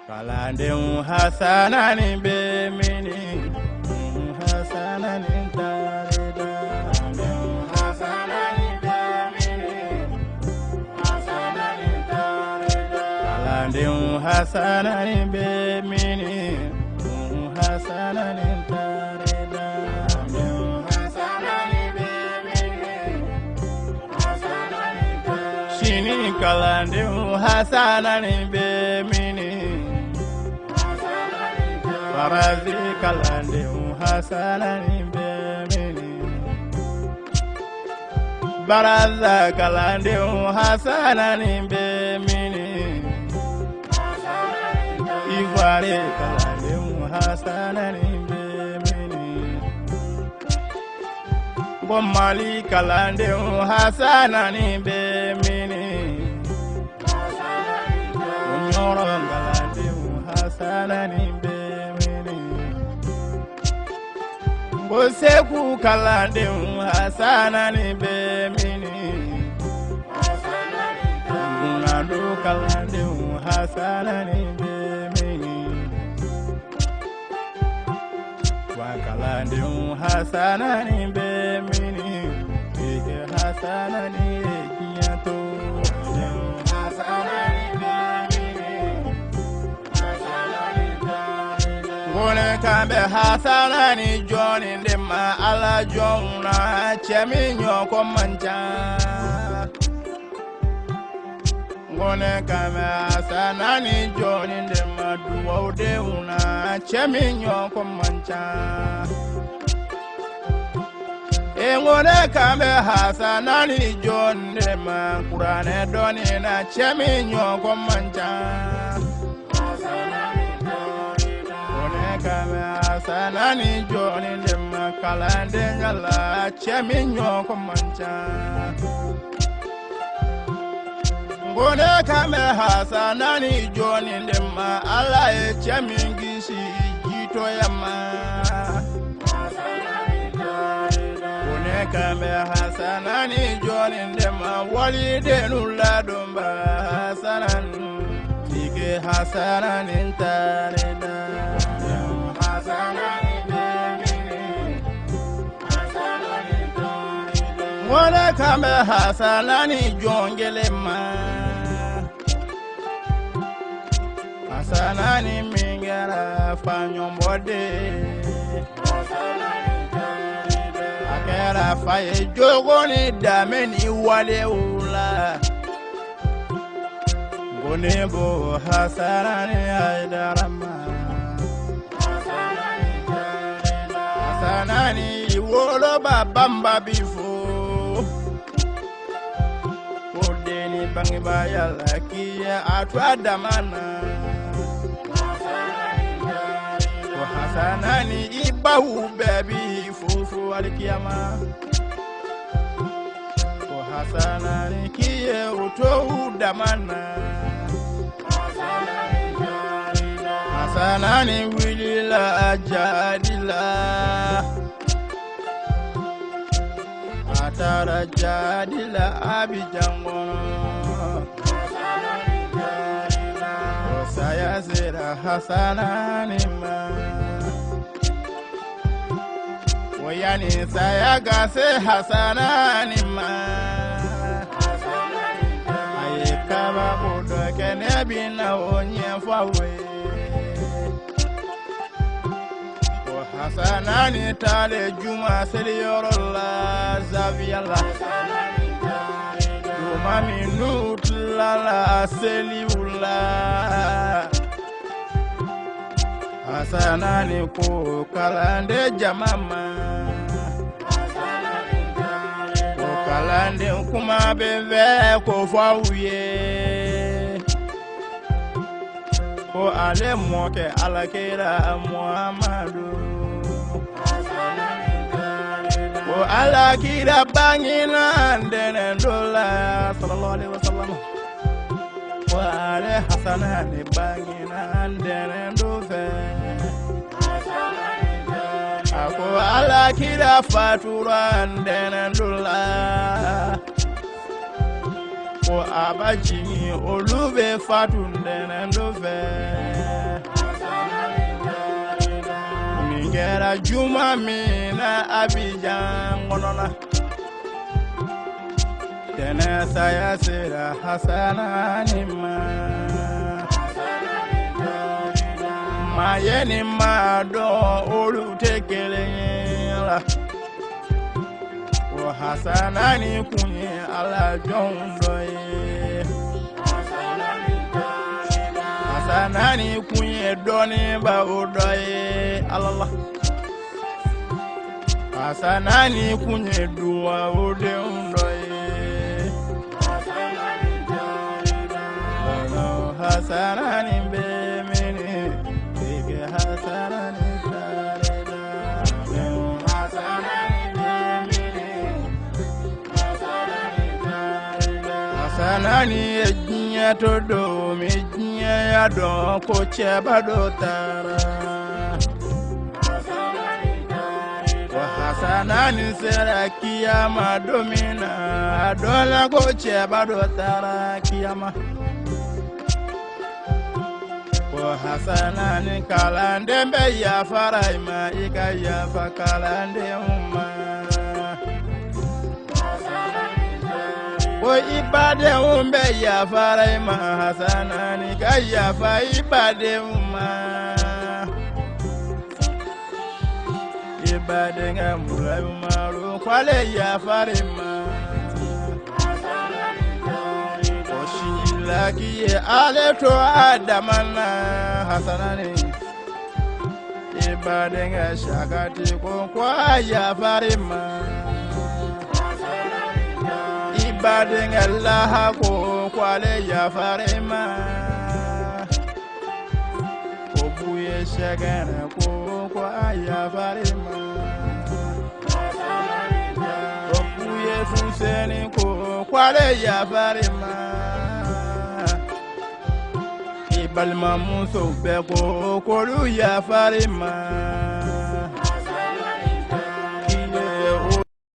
Kalandeu hasanani be mini hasanani tarida hasanani be mini hasanani tarida Kalandeu hasanani be mini hasanani tarida hasanani be mini hasanani tarida Shini kalandeu hasanani be mini Barazi kalandeu hasanani be mini Baraza kalandeu hasanani be mini Ivoire kalandeu hasanani be mini Bomali kalandeu hasanani be mini Unyoro kalandeu hasanani be Boseku kalandeu hasanani be mini Gunado kalandeu hasanani be mini Wa kalandeu hasanani be mini Ike hasanani kiyato hasanani be mini Gone kambe hasanani joni ndema ala jona cheminyo komanja Gone kambe hasanani joni ndema duwode una cheminyo komanja Ngone kambe hasanani joni ndema kurane doni na cheminyo komanja Kame hasanani joni ndema kalande ngala cheminyo komanja Ngone kame hasanani joni ndema ala chemingisi jito yama Ngone kame hasanani joni ndema walidenu ladomba hasanani Ike hasanani tarida Wala kame hasanani jongelema Hasanani mingera fanyombode Akera faye jogoni dameni wale ula Gonebo hasanani aidarama Hasanani wolo babamba bifo Kodeni bangibaya lakia atwa damana Hasanani ibahu baby fufu alikiyama Hasanani kiye utohu damana Hasanani wilila ajadila Atara jadila abijangono Saya zira hasanani ma Oyani saya gase hasanani ma Ayekaba budo kene bina onye fawe Hasanani tale juma seliyorola zaviyala Juma minut lala seliyula Hasanani ko kalande jamama Ko kalande kuma beve ko fawuye Ko ale moke alakira Muhammadu Ko alakira bangina ndene ndola sallallahu alaihi wasallam Ko ale hasanani bangina ndene ndofe Ko alakira fatura ndene ndola ko abaji olu bɛ fatu ntɛnɛndo fɛ min kɛra juma min na Abijan kɔnɔna tɛnɛ saya sera Hasanani ma maa ye ni maa dɔn olu tɛ kelen ye la o Hasanani kun ye Ala jɔn dɔ ye Hasanani kun ye dɔnnibaaw dɔ ye Ala la Hasanani kun ye duwawudenw dɔ ye Hasanani bɛ mini bege Hasanani tareda Hasanani bɛ mini Hasanani ye diɲɛ to don mi diɲɛ ya dɔn ko cɛba dɔ taara wa Hasanani sera kiyama don min na a dɔn la ko cɛba dɔ taara kiyama Hasanani kalanden bɛ yafara i ma i ka yafa kalandenw ma ko i badenw bɛ yafara i ma Hasanani ka yafa i badenw ma i badenkɛ Mulayu Maaro kwale yafara i ma Laki ye ale to Adamana Hasanani ibadenga shakati ko kwa yafarima ibadenga laha ko kwale yafarima obuye shagana ko kwa yafarima obuye suseni ko kwale yafarima balma muso bɛɛ ko k'olu yafari ma